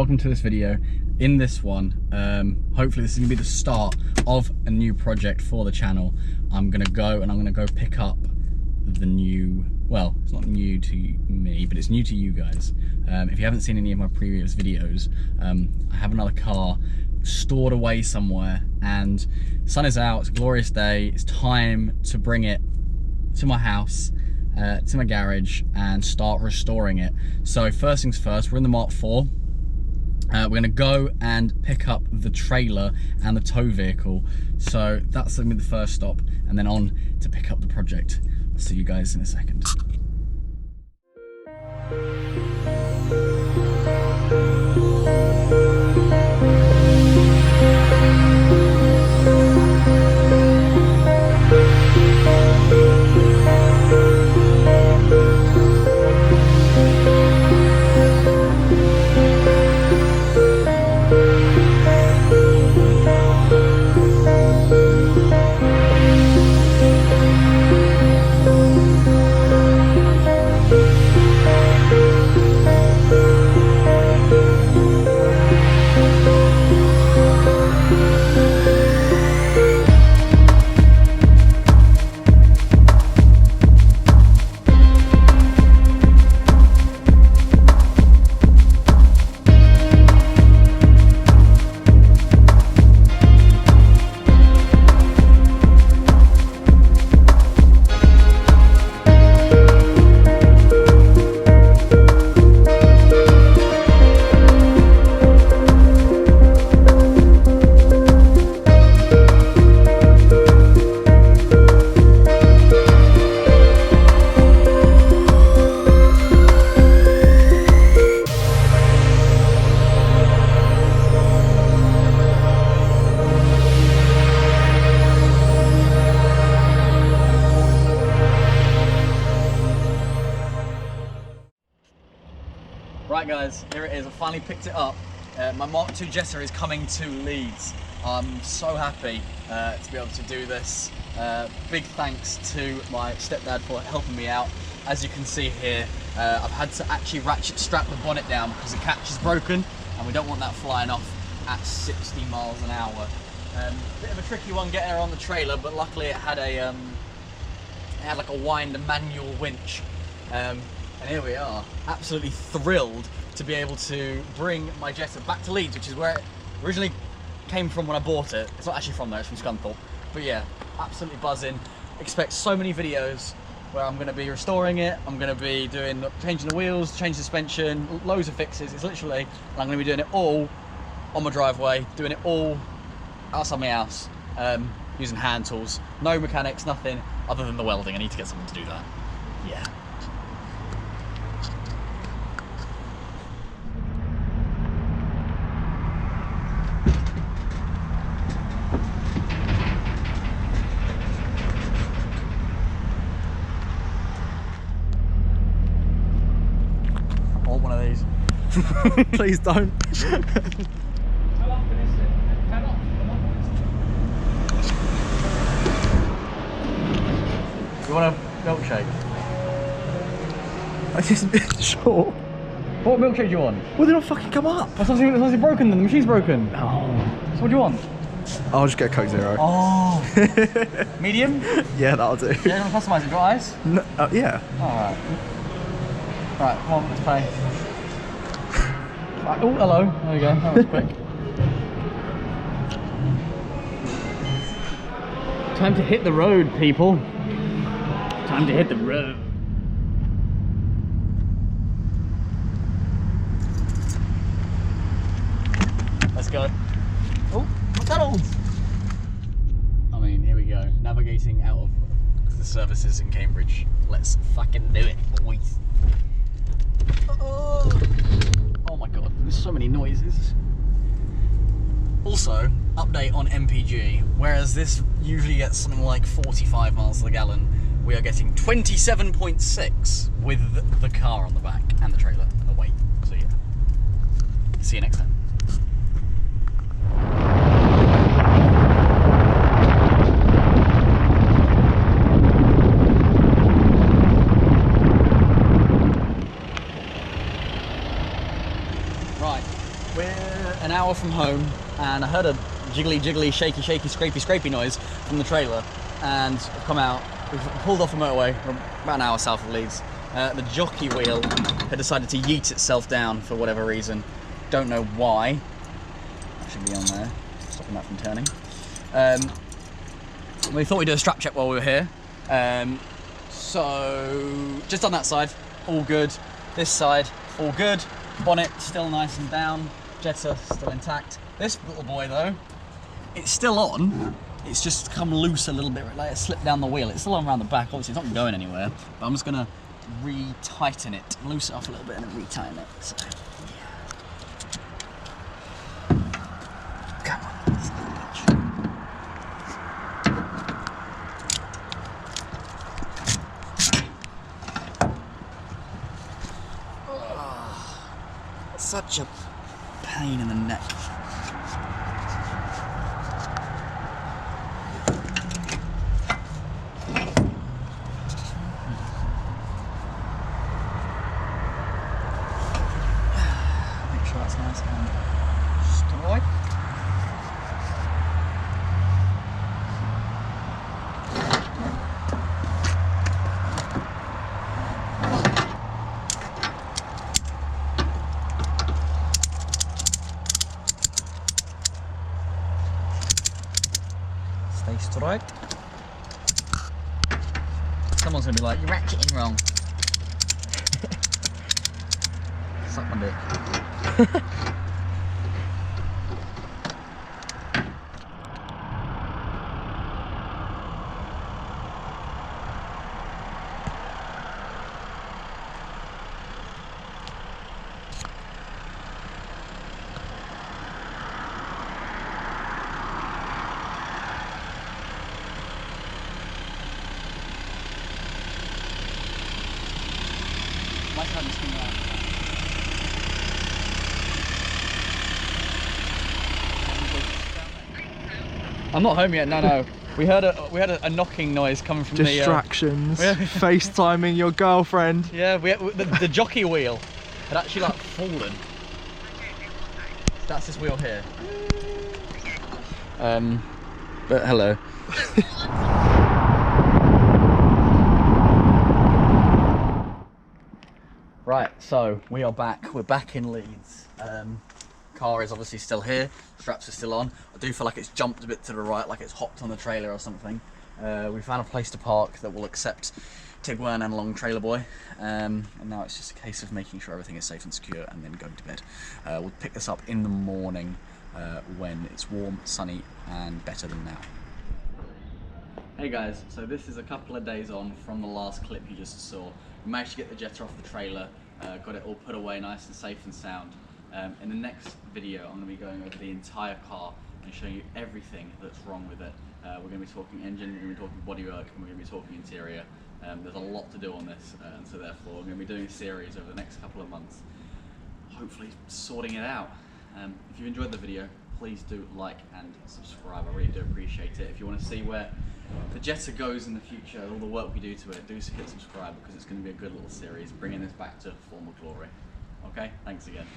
welcome to this video. In this one, hopefully this is gonna be the start of a new project for the channel. I'm gonna go pick up the new, well, it's not new to me, but it's new to you guys. If you haven't seen any of my previous videos, I have another car stored away somewhere, and the sun is out, it's a glorious day, it's time to bring it to my house, to my garage, and start restoring it. So first things first, we're in the Mark IV. We're gonna go and pick up the trailer and the tow vehicle. So that's gonna be the first stop, and then on to pick up the project. I'll see you guys in a second. Right guys, here it is, I finally picked it up. My Mark II Jetta is coming to Leeds. I'm so happy to be able to do this. Big thanks to my stepdad for helping me out. As you can see here, I've had to actually ratchet strap the bonnet down because the catch is broken and we don't want that flying off at 60 miles an hour. Bit of a tricky one getting her on the trailer, but luckily it had like a wind manual winch. And here we are, absolutely thrilled to be able to bring my Jetta back to Leeds, which is where it originally came from when I bought it. It's not actually from there, it's from Scunthorpe. But yeah, absolutely buzzing. Expect so many videos where I'm going to be restoring it, I'm going to be changing the wheels, changing suspension, loads of fixes. It's literally, and I'm going to be doing it all on my driveway, doing it all outside my house, using hand tools. No mechanics, nothing other than the welding. I need to get someone to do that. Yeah. One of these. Please don't. You want a milkshake? I just sure. What milkshake do you want? Well, they don't fucking come up. It's obviously broken then, the machine's broken. Oh. So what do you want? I'll just get a Coke Zero. Oh. Medium? Yeah, that'll do. Yeah, you want to customise it? Do you want ice? No, yeah. Alright. Right, come on, let's pay. Right, oh, hello. There we go. That was quick. Time to hit the road, people. Time to hit the road. Let's go. Oh, McDonald's! I mean, here we go. Navigating out of the services in Cambridge. Let's fucking do it, boys. Oh my god, there's so many noises. Also, update on MPG. Whereas this usually gets something like 45 miles to the gallon, we are getting 27.6 with the car on the back and the trailer and the weight. So yeah. See you next time. hour from home, and I heard a jiggly, jiggly, shaky, shaky, scrapey, scrapey noise from the trailer, and I've come out. We've pulled off the motorway. We're about an hour south of Leeds. The jockey wheel had decided to yeet itself down for whatever reason. Don't know why. That should be on there, stopping that from turning. We thought we'd do a strap check while we were here. So just on that side, all good. This side, all good. Bonnet still nice and down. Jetta still intact. This little boy though, it's still on. It's just come loose a little bit, like it slipped down the wheel. It's still on around the back, obviously it's not going anywhere. But I'm just gonna re-tighten it, loose it off a little bit and then re-tighten it. So, yeah. Come on. Such a pain in the neck. Make sure that's nice and straight. Stay straight. Someone's gonna be like, you're ratcheting wrong. Suck my dick. Why can't this thing out? I'm not home yet. No. We heard a knocking noise coming from Distractions. FaceTiming your girlfriend. Yeah, the jockey wheel had actually like fallen. That's this wheel here. But hello. Right, so we are back. We're back in Leeds. Car is obviously still here. Straps are still on. I do feel like it's jumped a bit to the right, like it's hopped on the trailer or something. We found a place to park that will accept Tiguan and Long Trailer Boy, and now it's just a case of making sure everything is safe and secure and then going to bed. We'll pick this up in the morning when it's warm, sunny, and better than now. Hey guys, so this is a couple of days on from the last clip you just saw. We managed to get the Jetta off the trailer, got it all put away nice and safe and sound. In the next video I'm going to be going over the entire car and showing you everything that's wrong with it. We're going to be talking engine, we're going to be talking bodywork, and we're going to be talking interior. There's a lot to do on this, and so therefore we're going to be doing a series over the next couple of months, hopefully sorting it out. If you enjoyed the video, please do like and subscribe. I really do appreciate it. If you want to see where the Jetta goes in the future, all the work we do to it, do hit subscribe, because it's going to be a good little series, bringing this back to former glory. Okay, thanks again.